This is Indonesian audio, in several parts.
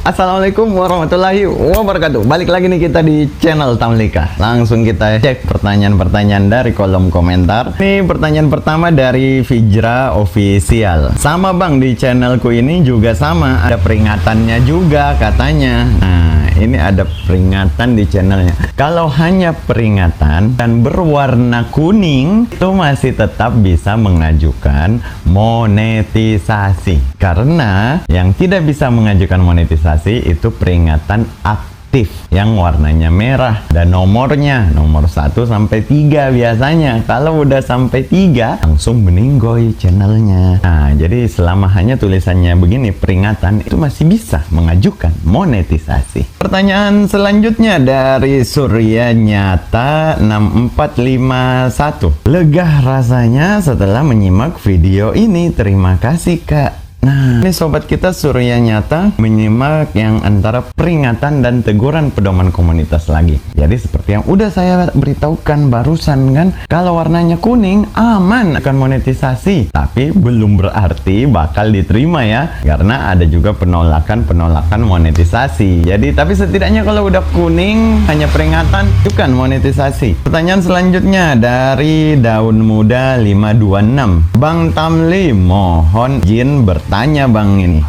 Assalamualaikum warahmatullahi wabarakatuh. Balik lagi nih kita di channel Tamlika. Langsung kita cek pertanyaan-pertanyaan dari kolom komentar. Ini pertanyaan pertama dari Fijra Official. Sama bang, di channelku ini juga sama, ada peringatannya juga katanya. Nah, ini ada peringatan di channelnya. Kalau hanya peringatan dan berwarna kuning, itu masih tetap bisa mengajukan monetisasi. Karena yang tidak bisa mengajukan monetisasi itu peringatan aktif yang warnanya merah dan nomornya nomor 1 sampai 3 biasanya. Kalau udah sampai 3 langsung meninggoy channelnya. Nah, jadi selama hanya tulisannya begini peringatan, itu masih bisa mengajukan monetisasi. Pertanyaan selanjutnya dari Surya Nyata 6451. Lega rasanya setelah menyimak video ini. Terima kasih Kak. Nah, ini sobat kita Surya Nyata menyimak yang antara peringatan dan teguran pedoman komunitas lagi. Jadi seperti yang udah saya beritahukan barusan kan, kalau warnanya kuning aman akan monetisasi. Tapi belum berarti bakal diterima ya, karena ada juga penolakan monetisasi. Jadi tapi setidaknya kalau udah kuning hanya peringatan, bukan monetisasi. Pertanyaan selanjutnya dari Daun Muda 526. Bang Tamli, mohon izin tanya bang, ini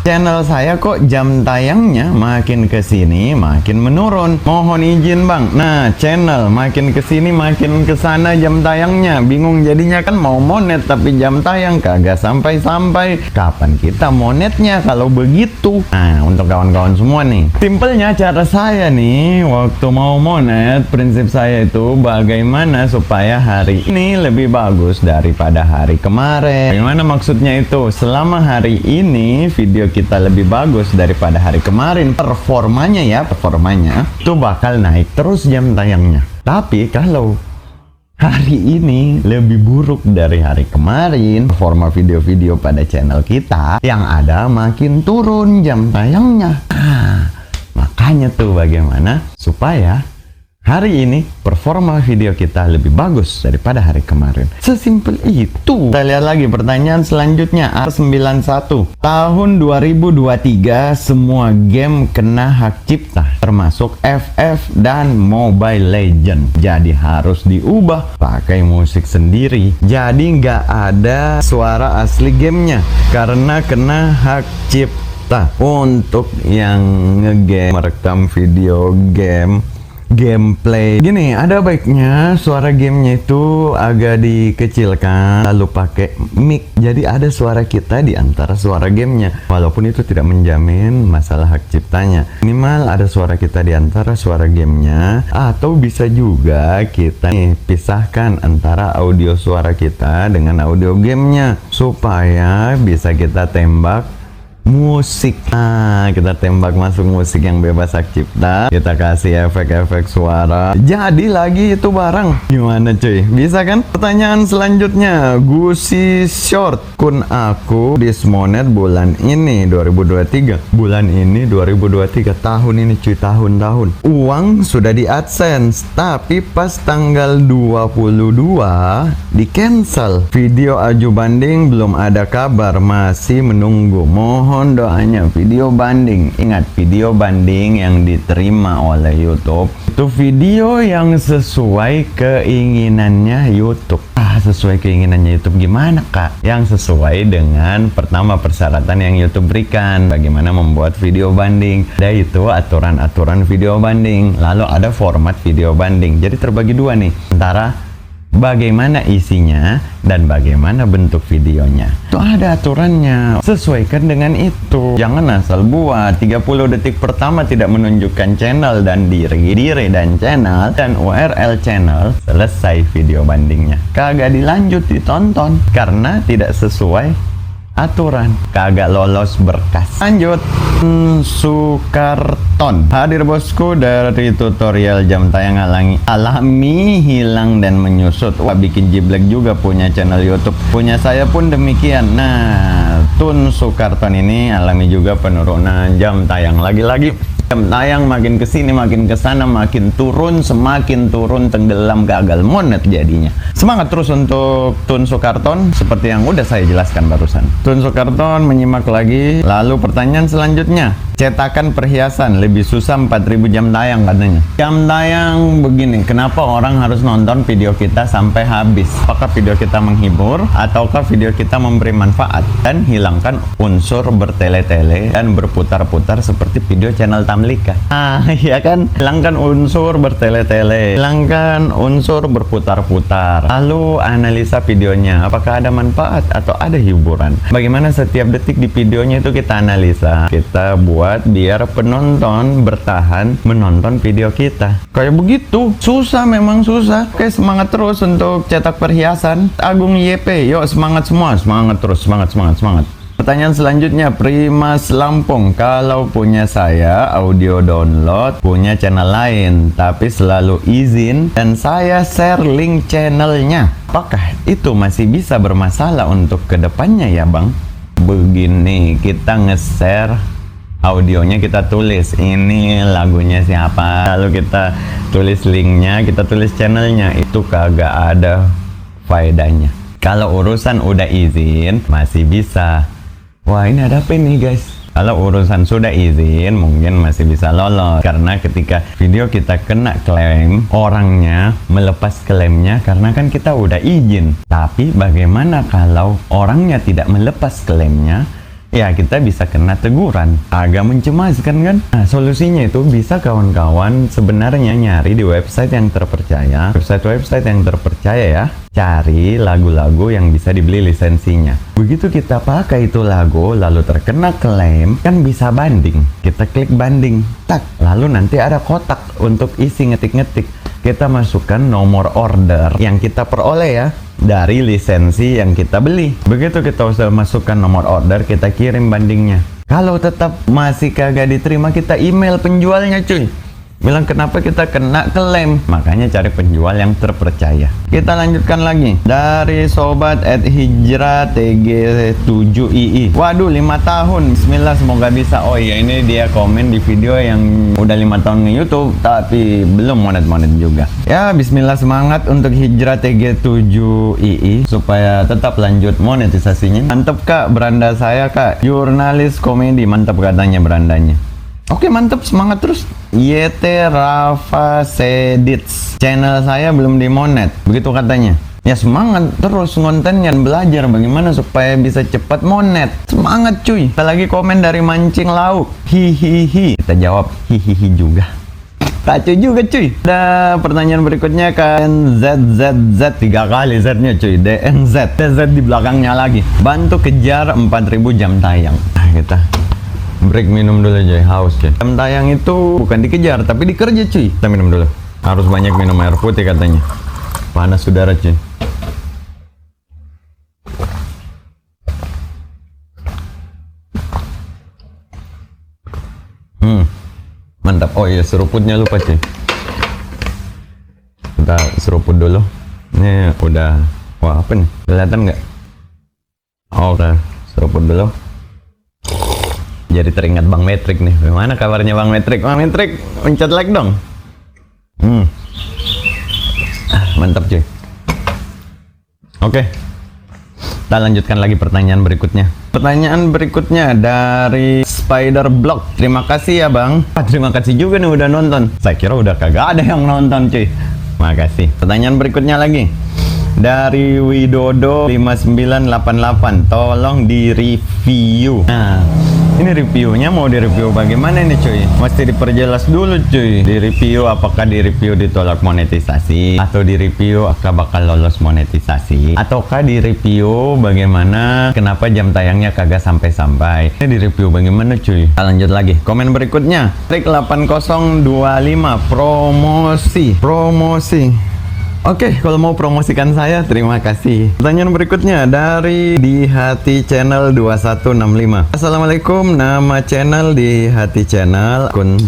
channel saya kok jam tayangnya makin kesini makin menurun. Mohon izin bang. Nah, channel makin kesini makin kesana jam tayangnya. Bingung jadinya kan, mau monet tapi jam tayang kagak sampai-sampai. Kapan kita monetnya kalau begitu? Nah, untuk kawan-kawan semua nih, simpelnya cara saya nih waktu mau monet, prinsip saya itu bagaimana supaya hari ini lebih bagus daripada hari kemarin. Bagaimana maksudnya itu? Selama hari ini video kita lebih bagus daripada hari kemarin, performanya itu bakal naik terus jam tayangnya. Tapi kalau hari ini lebih buruk dari hari kemarin, performa video-video pada channel kita yang ada makin turun jam tayangnya. Nah, makanya tuh bagaimana supaya hari ini performa video kita lebih bagus daripada hari kemarin. Sesimpel itu. Kita lihat lagi pertanyaan selanjutnya. R91. Tahun 2023 semua game kena hak cipta, termasuk FF dan Mobile Legend. Jadi harus diubah pakai musik sendiri. Jadi nggak ada suara asli gamenya karena kena hak cipta. Untuk yang ngegame, merekam video gameplay gini, ada baiknya suara gamenya itu agak dikecilkan lalu pakai mic, jadi ada suara kita di antara suara gamenya, walaupun itu tidak menjamin masalah hak ciptanya. Minimal ada suara kita di antara suara gamenya, atau bisa juga kita pisahkan antara audio suara kita dengan audio gamenya supaya bisa kita tembak musik. Nah, kita tembak masuk musik yang bebas hak cipta, kita kasih efek-efek suara, jadi lagi itu barang. Gimana cuy, bisa kan? Pertanyaan selanjutnya Gusi Short. Kun aku dismonet bulan ini 2023. Bulan ini 2023, tahun ini cuy, tahun uang sudah di AdSense, tapi pas tanggal 22 di cancel. Video aju banding belum ada kabar, masih menunggu. Mohon doanya video banding. Ingat, video banding yang diterima oleh YouTube itu video yang sesuai keinginannya YouTube. Sesuai keinginannya YouTube gimana kak? Yang sesuai dengan pertama persyaratan yang YouTube berikan, bagaimana membuat video banding. Ada itu aturan-aturan video banding, lalu ada format video banding. Jadi terbagi dua nih, antara bagaimana isinya dan bagaimana bentuk videonya. Itu ada aturannya. Sesuaikan dengan itu. Jangan asal buat. 30 detik pertama tidak menunjukkan channel dan diri dan channel dan URL channel, selesai video bandingnya. Kagak dilanjut ditonton karena tidak sesuai aturan, kagak lolos berkas. Lanjut. Sukarton. Hadir bosku dari tutorial jam tayang alami hilang dan menyusut. Wah, bikin jiblek juga punya channel YouTube. Punya saya pun demikian. Nah, Tun Sukarton ini alami juga penurunan jam tayang. Lagi-lagi jam tayang makin kesini makin kesana makin turun, semakin turun tenggelam, gagal monet jadinya. Semangat terus untuk Tun Sukarton seperti yang udah saya jelaskan barusan. Tun Sukarton menyimak lagi. Lalu pertanyaan selanjutnya, Cetakan perhiasan lebih susah 4000 jam tayang katanya. Jam tayang begini, kenapa orang harus nonton video kita sampai habis? Apakah video kita menghibur ataukah video kita memberi manfaat dan hilangkan unsur bertele-tele dan berputar-putar seperti video channel Tamlika? Ya kan? Hilangkan unsur bertele-tele, hilangkan unsur berputar-putar. Lalu analisa videonya, apakah ada manfaat atau ada hiburan? Bagaimana setiap detik di videonya itu kita analisa, kita buat biar penonton bertahan menonton video kita. Kayak begitu, susah, memang susah. Oke, semangat terus untuk cetak perhiasan. Agung YP, yuk semangat semua, semangat terus, semangat. Pertanyaan selanjutnya, Primas Lampung. Kalau punya saya audio download, punya channel lain, tapi selalu izin dan saya share link channelnya, apakah itu masih bisa bermasalah untuk kedepannya ya Bang? Begini, kita nge-share audionya, kita tulis ini lagunya siapa, lalu kita tulis linknya, kita tulis channelnya, itu kagak ada faedahnya. Kalau urusan udah izin masih bisa. Wah, ini ada apa nih guys? Kalau urusan sudah izin mungkin masih bisa lolos, karena ketika video kita kena klaim, orangnya melepas klaimnya karena kan kita udah izin. Tapi bagaimana kalau orangnya tidak melepas klaimnya? Ya kita bisa kena teguran, agak mencemaskan kan? Nah, solusinya itu bisa kawan-kawan sebenarnya nyari di website yang terpercaya, website yang terpercaya ya. Cari lagu-lagu yang bisa dibeli lisensinya. Begitu kita pakai itu lagu lalu terkena klaim, kan bisa banding. Kita klik banding, tak, lalu nanti ada kotak untuk isi ngetik-ngetik. Kita masukkan nomor order yang kita peroleh ya dari lisensi yang kita beli. Begitu kita usah masukkan nomor order, kita kirim bandingnya. Kalau tetap masih kagak diterima, kita email penjualnya cuy, bilang kenapa kita kena klaim. Makanya cari penjual yang terpercaya. Kita lanjutkan lagi dari sobat @hijrah tg7ii. Waduh, 5 tahun, bismillah, semoga bisa. Oh iya, ini dia komen di video yang udah 5 tahun di YouTube tapi belum monet juga ya. Bismillah, semangat untuk hijrah tg7ii supaya tetap lanjut monetisasinya. Mantep kak, beranda saya kak, jurnalis komedi, mantap katanya berandanya. Oke, mantap, semangat terus. YT Rafa Sedits, channel saya belum dimonet, begitu katanya. Ya semangat terus kontennya, belajar bagaimana supaya bisa cepat monet. Semangat cuy. Kita lagi komen dari Mancing Lauk, hihihi. Kita jawab hihihi juga. Kacau juga cuy. Ada pertanyaan berikutnya kan, ZZZ 3 kali Z-nya cuy, DNZ, Z di belakangnya lagi. Bantu kejar 4000 jam tayang. Nah, kita break minum dulu aja, haus cuy. Jam tayang itu bukan dikejar tapi dikerja cuy. Kita minum dulu. Harus banyak minum air putih katanya. Panas udara cuy. Mantap. Oh iya, seruputnya lupa cuy. Kita seruput dulu. Ini udah, wah apa nih? Kelihatan nggak? Oh, udah seruput dulu. Jadi teringat Bang Metrik nih. Gimana kabarnya Bang Metrik? Bang Metrik, pencet like dong. Mantap cuy. Oke, kita lanjutkan lagi pertanyaan berikutnya. Pertanyaan berikutnya dari Spider Block. Terima kasih ya Bang. Terima kasih juga nih udah nonton. Saya kira udah kagak ada yang nonton cuy. Makasih. Pertanyaan berikutnya lagi dari Widodo 5988. Tolong di review. Nah, ini reviewnya mau direview bagaimana nih cuy? Mesti diperjelas dulu cuy. Di review apakah di review ditolak monetisasi, atau di review apakah bakal lolos monetisasi, ataukah di review bagaimana kenapa jam tayangnya kagak sampai-sampai. Ini di review bagaimana cuy? Kita lanjut lagi. Komen berikutnya, trik 8025 promosi. Oke, kalau mau promosikan saya, terima kasih. Pertanyaan berikutnya dari Di Hati Channel 2165. Assalamualaikum, nama channel Di Hati Channel, akun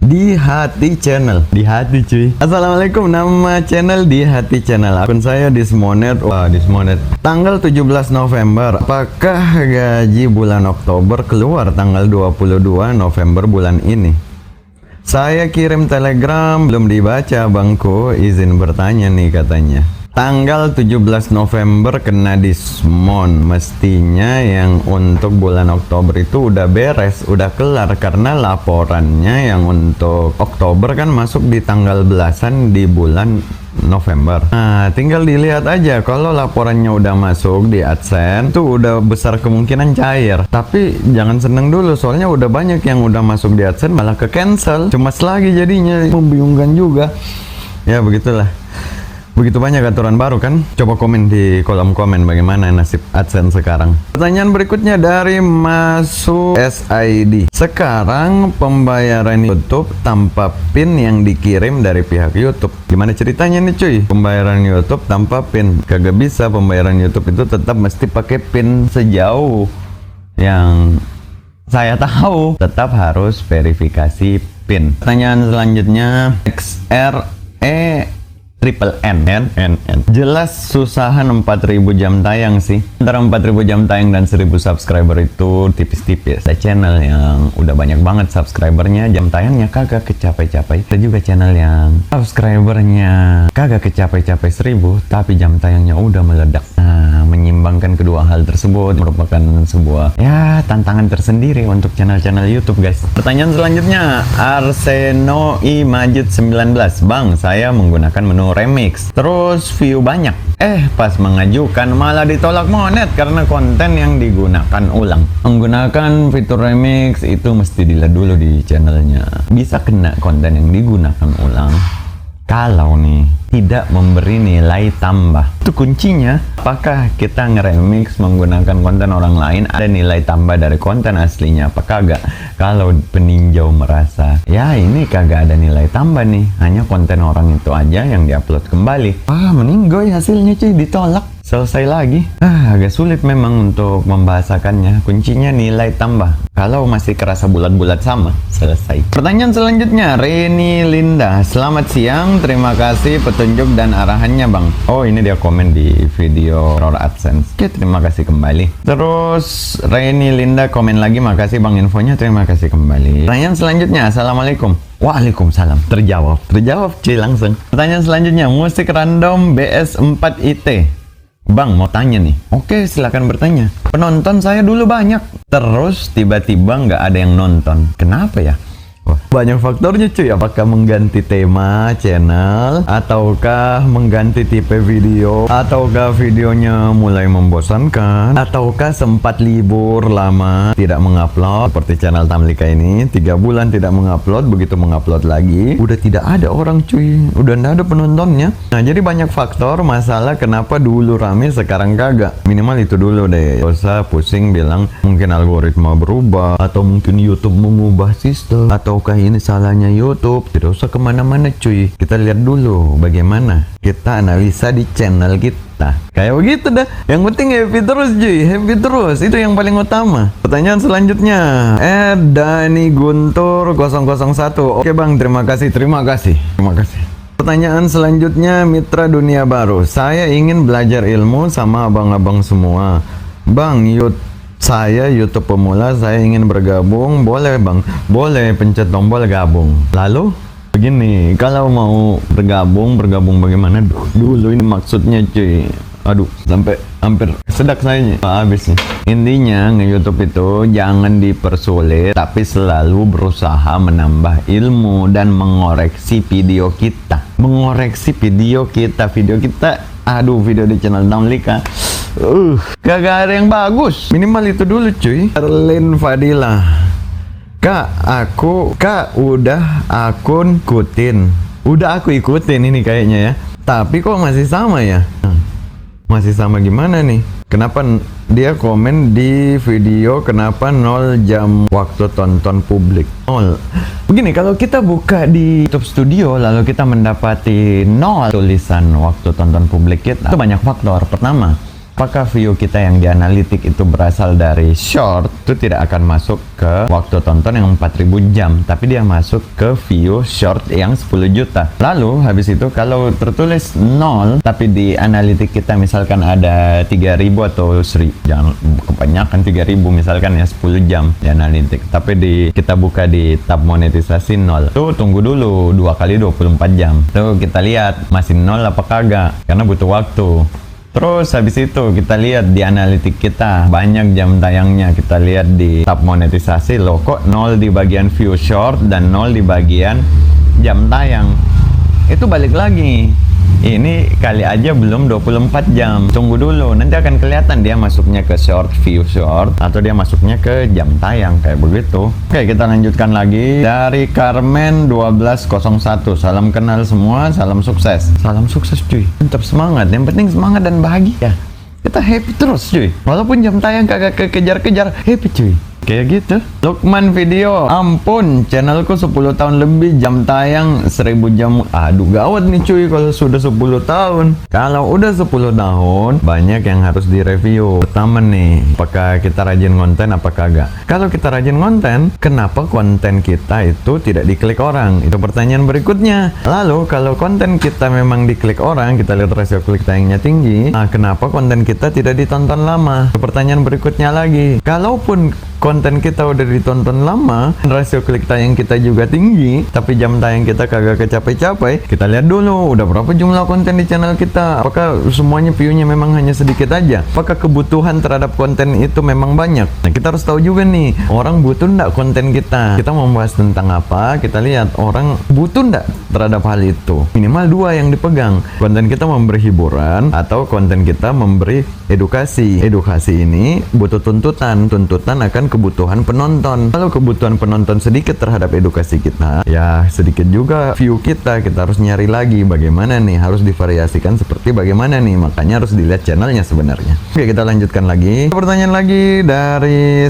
Di Hati Channel. Di hati cuy. Assalamualaikum, nama channel Di Hati Channel, akun saya Dismonet. Wah, Dismonet. Tanggal 17 November. Apakah gaji bulan Oktober keluar tanggal 22 November bulan ini? Saya kirim telegram belum dibaca bangku, izin bertanya nih katanya. Tanggal 17 November kena diskon. Mestinya yang untuk bulan Oktober itu udah beres, udah kelar, karena laporannya yang untuk Oktober kan masuk di tanggal belasan di bulan November. Nah, tinggal dilihat aja kalau laporannya udah masuk di AdSense itu udah besar kemungkinan cair. Tapi jangan seneng dulu, soalnya udah banyak yang udah masuk di AdSense malah ke cancel. Cemas lagi jadinya, membingungkan juga. Ya begitulah. Begitu banyak aturan baru kan. Coba komen di kolom komen bagaimana nasib AdSense sekarang. Pertanyaan berikutnya dari Masuk SID. Sekarang pembayaran YouTube tanpa PIN yang dikirim dari pihak YouTube. Gimana ceritanya nih cuy? Pembayaran YouTube tanpa PIN. Kagak bisa, pembayaran YouTube itu tetap mesti pakai PIN. Sejauh yang saya tahu tetap harus verifikasi PIN. Pertanyaan selanjutnya XRE Triple N. Jelas susahan 4000 jam tayang sih. Antara 4000 jam tayang dan 1000 subscriber itu tipis-tipis. Ada channel yang udah banyak banget subscribernya, jam tayangnya kagak kecapai-capai. Ada juga channel yang subscribernya kagak kecapai-capai 1000, tapi jam tayangnya udah meledak. Nah, menyimbangkan kedua hal tersebut merupakan sebuah tantangan tersendiri untuk channel-channel YouTube guys. Pertanyaan selanjutnya, Arseno I Majid 19. Bang, saya menggunakan menu remix, terus view banyak. Pas mengajukan malah ditolak monet karena konten yang digunakan ulang. Menggunakan fitur remix itu mesti dilihat dulu di channelnya. Bisa kena konten yang digunakan ulang kalau nih tidak memberi nilai tambah. Itu kuncinya. Apakah kita ngeremix menggunakan konten orang lain ada nilai tambah dari konten aslinya apa kagak? Kalau peninjau merasa ya ini kagak ada nilai tambah nih, hanya konten orang itu aja yang diupload kembali, meninggoy hasilnya cuy, ditolak. Selesai lagi. Agak sulit memang untuk membahasakannya. Kuncinya nilai tambah. Kalau masih kerasa bulat-bulat sama, selesai. Pertanyaan selanjutnya, Reni Linda. Selamat siang, terima kasih petunjuk dan arahannya bang. Oh, ini dia komen di video Error AdSense. Oke, terima kasih kembali. Terus Reni Linda komen lagi, makasih bang infonya, terima kasih kembali. Pertanyaan selanjutnya, Assalamualaikum. Waalaikumsalam. Terjawab cuy langsung. Pertanyaan selanjutnya, musik random BS4 IT. Bang, mau tanya nih. Oke, silakan bertanya. Penonton saya dulu banyak, terus tiba-tiba nggak ada yang nonton. Kenapa ya? Banyak faktornya cuy. Apakah mengganti tema channel, ataukah mengganti tipe video, ataukah videonya mulai membosankan, ataukah sempat libur lama tidak mengupload. Seperti channel Tamlika ini 3 bulan tidak mengupload, begitu mengupload lagi udah tidak ada orang cuy, udah tidak ada penontonnya. Nah, jadi banyak faktor masalah kenapa dulu rame sekarang kagak. Minimal itu dulu deh. Gak usah pusing bilang mungkin algoritma berubah, atau mungkin YouTube mengubah sistem, ataukah ini salahnya YouTube. Tidak usah kemana-mana cuy, kita lihat dulu bagaimana kita analisa di channel kita. Kayak begitu dah. Yang penting happy terus cuy, happy terus, itu yang paling utama. Pertanyaan selanjutnya, Dani Guntur 001. Oke bang, terima kasih. Pertanyaan selanjutnya, Mitra Dunia Baru. Saya ingin belajar ilmu sama abang-abang semua. Bang, saya YouTube pemula, saya ingin bergabung. Boleh bang? Boleh, pencet tombol gabung. Lalu begini, kalau mau bergabung bagaimana dulu ini maksudnya cuy? Aduh, sampai hampir sedak saya habis nih. Intinya nge-YouTube itu jangan dipersulit, tapi selalu berusaha menambah ilmu dan mengoreksi video kita. Video kita, aduh, video di channel Tamlika kagak ada yang bagus. Minimal itu dulu cuy. Erlin Fadila. Kak udah aku ikutin ini kayaknya ya, tapi kok masih sama ya? Masih sama gimana nih? Kenapa dia komen di video kenapa 0 jam waktu tonton publik? 0. Begini, kalau kita buka di YouTube Studio lalu kita mendapati 0 tulisan waktu tonton publik kita, itu banyak faktor. Pertama, apakah view kita yang di analitik itu berasal dari short, itu tidak akan masuk ke waktu tonton yang 4000 jam, tapi dia masuk ke view short yang 10 juta. Lalu habis itu kalau tertulis 0 tapi di analitik kita misalkan ada 3000 atau 1000, jangan kebanyakan 3000 misalkan ya, 10 jam di analitik, tapi kita buka di tab monetisasi 0, tuh tunggu dulu 2 kali 24 jam, tuh kita lihat masih 0 apa kagak, karena butuh waktu. Terus habis itu kita lihat di analitik kita banyak jam tayangnya, kita lihat di tab monetisasi, loh kok 0 di bagian view short dan 0 di bagian jam tayang. Itu balik lagi, ini kali aja belum 24 jam, tunggu dulu, nanti akan kelihatan dia masuknya ke short, view short, atau dia masuknya ke jam tayang, kayak begitu. Oke, kita lanjutkan lagi dari Carmen 1201. Salam kenal semua, salam sukses. Salam sukses cuy, tetap semangat, yang penting semangat dan bahagia. Kita happy terus cuy, walaupun jam tayang kagak kekejar-kejar, happy cuy. Kayak gitu. Lukman Video, ampun, channelku 10 tahun lebih, jam tayang 1000 jam. Aduh gawat nih cuy kalau sudah 10 tahun. Kalau udah 10 tahun, banyak yang harus direview. Pertama nih, apakah kita rajin konten apa kagak? Kalau kita rajin konten, kenapa konten kita itu tidak diklik orang? Itu pertanyaan berikutnya. Lalu kalau konten kita memang diklik orang, kita lihat rasio klik tayangnya tinggi, nah kenapa konten kita tidak ditonton lama? Itu pertanyaan berikutnya lagi. Kalaupun konten kita udah ditonton lama, rasio klik tayang kita juga tinggi, tapi jam tayang kita kagak kecapai-capai, kita lihat dulu udah berapa jumlah konten di channel kita. Apakah semuanya view-nya memang hanya sedikit aja? Apakah kebutuhan terhadap konten itu memang banyak? Nah, kita harus tahu juga nih, orang butuh ndak konten kita? Kita mau membahas tentang apa? Kita lihat orang butuh ndak terhadap hal itu. Minimal 2 yang dipegang. Konten kita memberi hiburan atau konten kita memberi edukasi. Edukasi ini butuh tuntutan akan kebutuhan penonton. Kalau kebutuhan penonton sedikit terhadap edukasi kita, ya sedikit juga view kita. Kita harus nyari lagi bagaimana nih, harus divariasikan seperti bagaimana nih. Makanya harus dilihat channelnya sebenarnya. Oke, kita lanjutkan lagi. Pertanyaan lagi dari